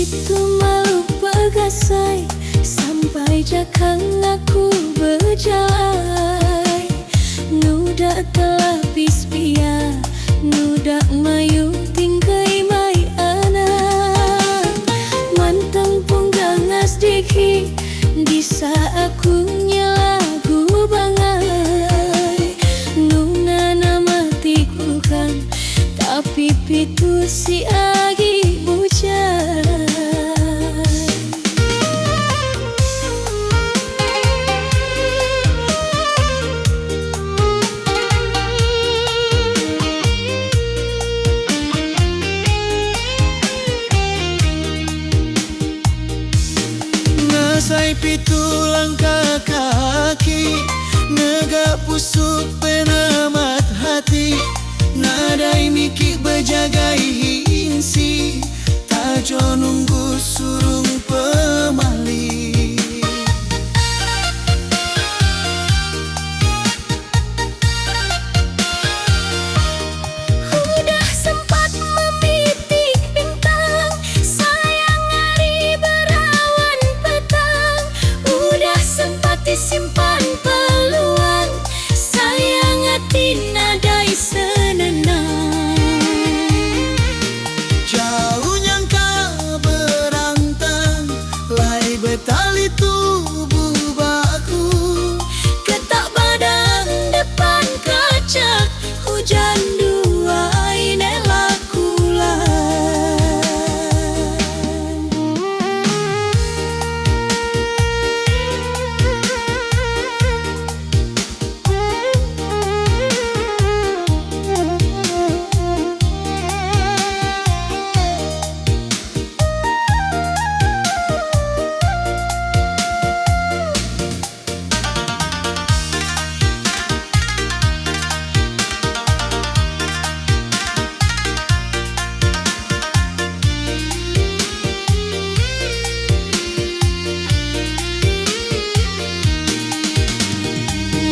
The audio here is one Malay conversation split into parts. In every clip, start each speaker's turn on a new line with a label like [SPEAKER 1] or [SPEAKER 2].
[SPEAKER 1] itu malu bergasai sampai jakang aku berjalan. Nudak telapis pia, nudak mayu tingkai mai anak. Mantang punggangas diki bisa aku lagu bangai. Nuna nama tikukan tapi pitu si agi bujang.
[SPEAKER 2] Ngasai pitu langkah kaki, negak pusuk penamat hati. Nadai mikik berjagai hinsi, tajo nunggu surung pemali.
[SPEAKER 1] Udah sempat memitik bintang, sayang hari berawan petang. Udah sempat disimpan peluang, sayang hati nadai senenang.
[SPEAKER 2] Jauh nyangka berantang, lai betali tubuh baku.
[SPEAKER 1] Ketak badan depan kaca, hujan dua ini lakulan.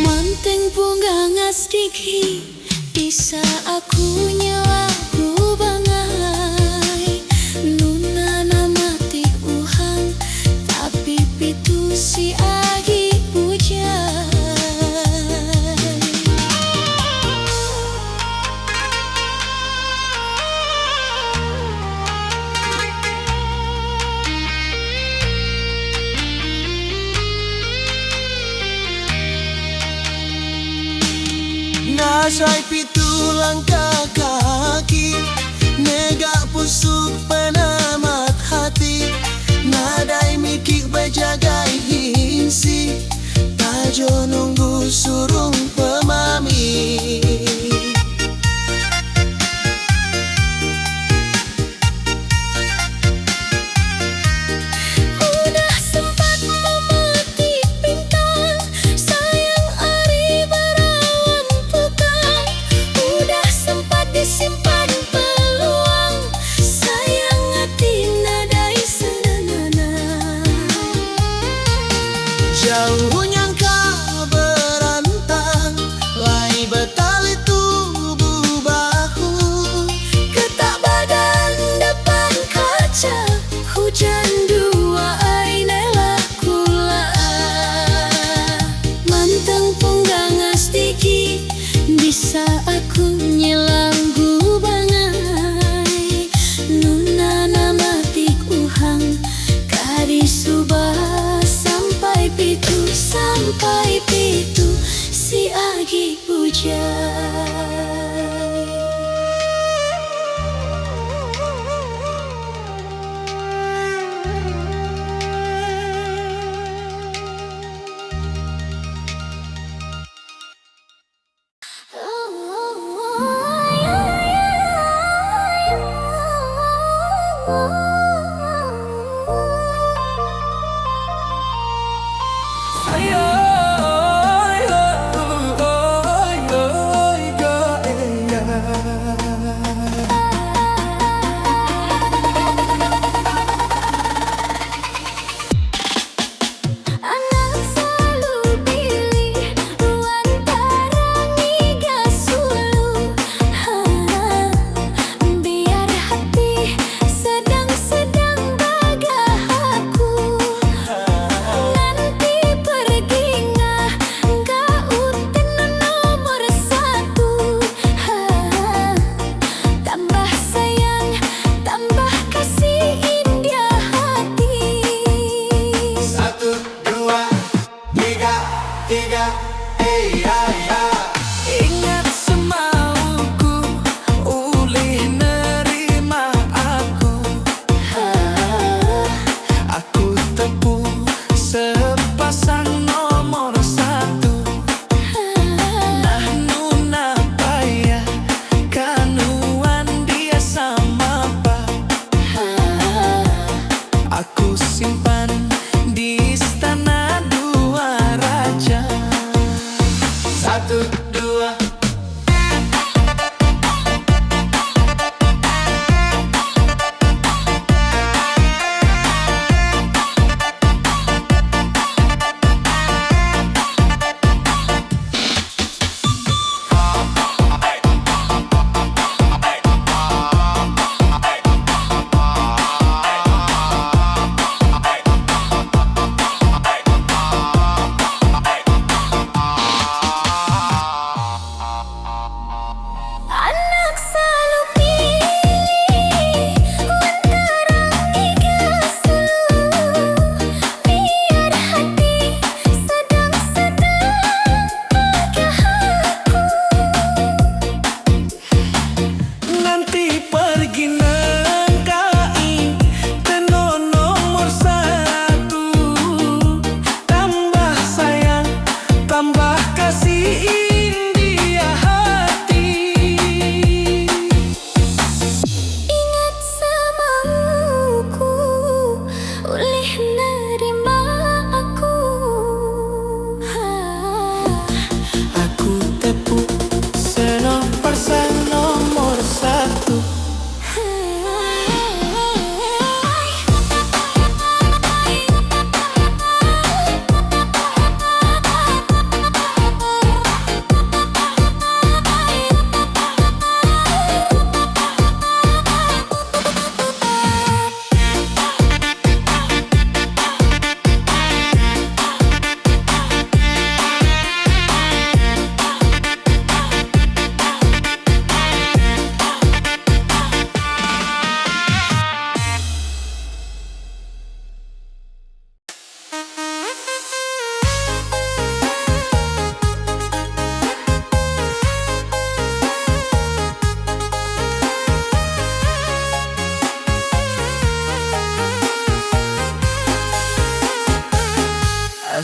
[SPEAKER 1] Manteng punggangas diki bisa aku lagu bangai. Nuna nama tik uhang tapi pitu si agi bujang.
[SPEAKER 2] Nasai pitu langkah kaki, negak pusuk penamat hati. Nadai mikik berjagai hinsi, tajo nunggu surung pemami.
[SPEAKER 1] Udah sempat memetik bintang, sayang hari berawan petang. Udah sempat disimpan peluang, sayang hati nadai senenang.
[SPEAKER 2] Jauh nyangka berantang, lai betali tubuh bahu.
[SPEAKER 1] Ketak badan depan kaca, hujan dua ini lakulah. Mantang punggangas diki bisa aku lagu bangai. Nuna nama tik uhang kadi subah sampai pitu si agi bujang.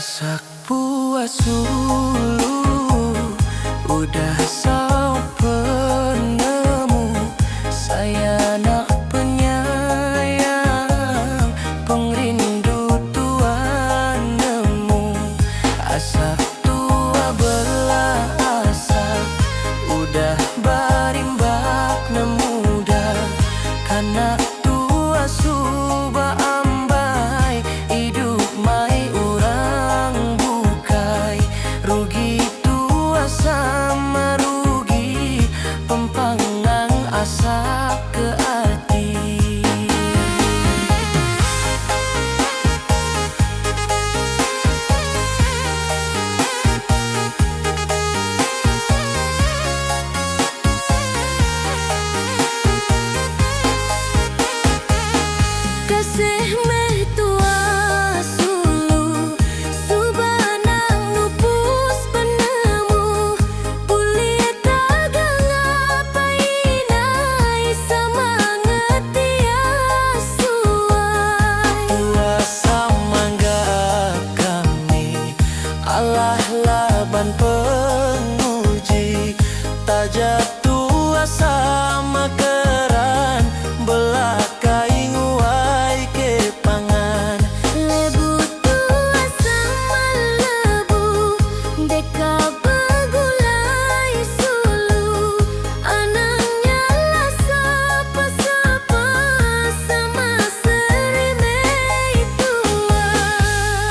[SPEAKER 2] Asak puas dulu, udah sau penemu. Saya nak penyayang, pengrindu tua nemu. Asak tua belah asak, udah barimbak nemuda. Karena tua suba ambai, hidup mai orang bukai. Rugi tua sama rugi, pempangang asak ke hati.
[SPEAKER 1] Kasih meh tua sulu, subanang nupus penemu. Uliat tagang apa inai, semangat dia suai.
[SPEAKER 2] Tua samangga kami, Allah laban penguji. Tajat tua sama keran, belakai nguai ke pangan.
[SPEAKER 1] Lebu tua sama lebu, deka begulai sulu. Anaknya lah sapa-sapa, sama serimei tua.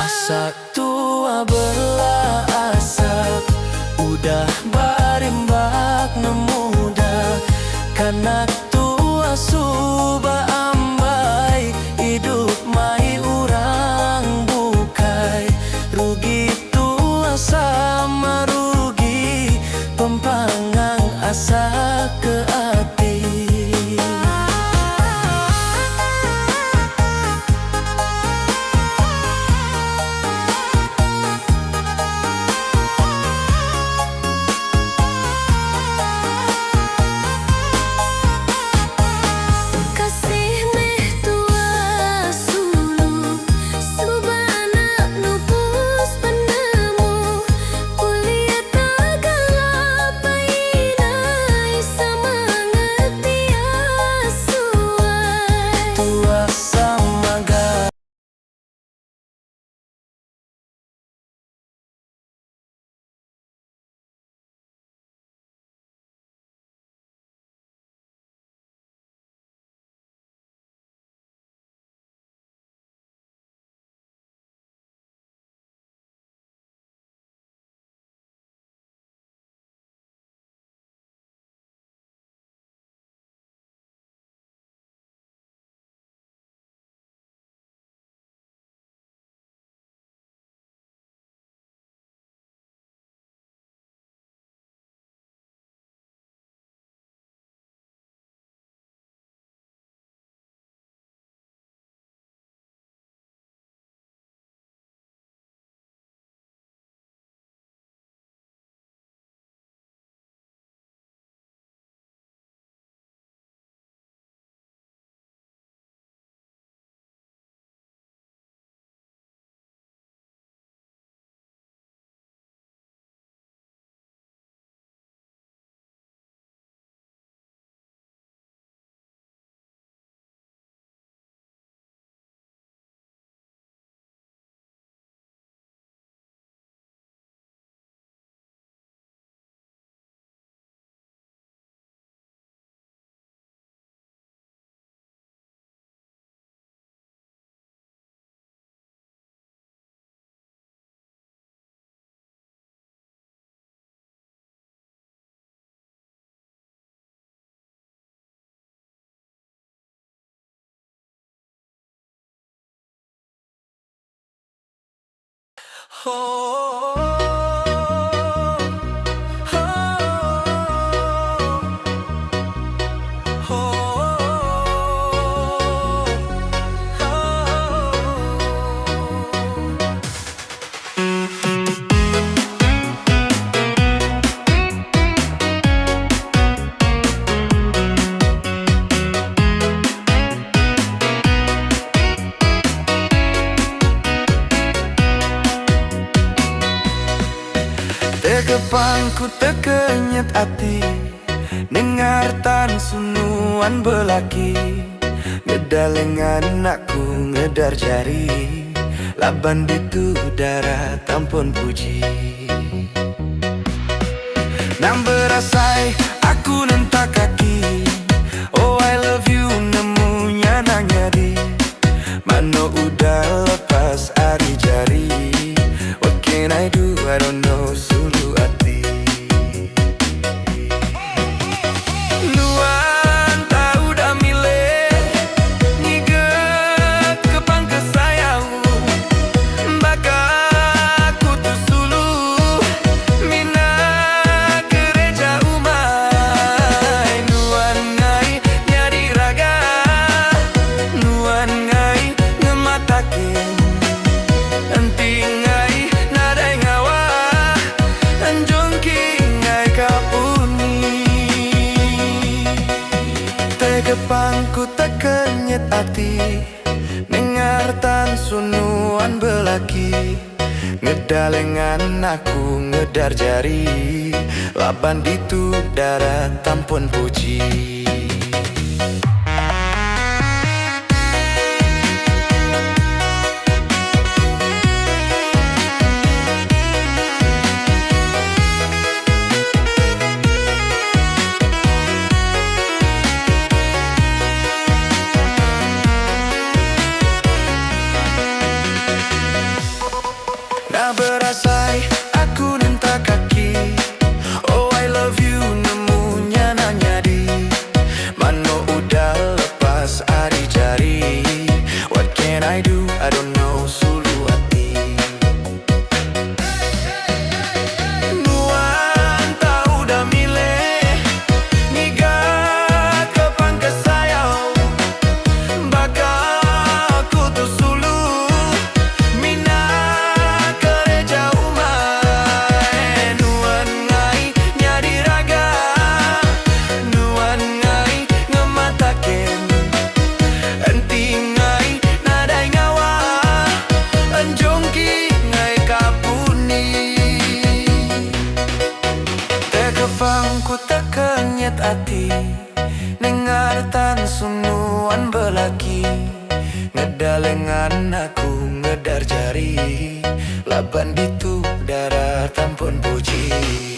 [SPEAKER 2] Asak tua belah asak, udah barimbak nemuda. Karena tua suba ambai, hidup mai orang bukai. Rugi tua sama rugi, pempangang asak ke hati.
[SPEAKER 1] Kasih meh tua sulu, subanak nupus penemu. Uliat tagang apa inai, semangat dia suai.
[SPEAKER 2] Tua samangga Tekepangku tekenyet hati dengar tan sunuan belaki ngedalengan aku ngedar jari laban ditu darah tampun puji nang berasai aku nentak kaki oh I love you nemunya nanya di mano udah lepas ari jari what can I do I don't know sulu hati nuan tahu dah milih ngiget kepang kesayang baka aku tu sulu mina gereja umai nuan ngai nyari raga nuan ngai ngematakin entingai nadai ngawa anjongki ngai kapuni tegepangku tekenyet hati dengar tan sunuan belaki ngedalengan aku ngedar jari laban ditu darah tampun puji nah berasai aku nentak kaki oh I love you nemunya nanya di mano udah lepas ari jari what can I do I don't know sulu hati nuan tahu dah milih ngigat kepang kesayang baka aku tu sulu mina Tekepangku tekenyet hati dengar tan sunuan belaki ngedalengan aku ngedar jari laban ditu darah tampun puji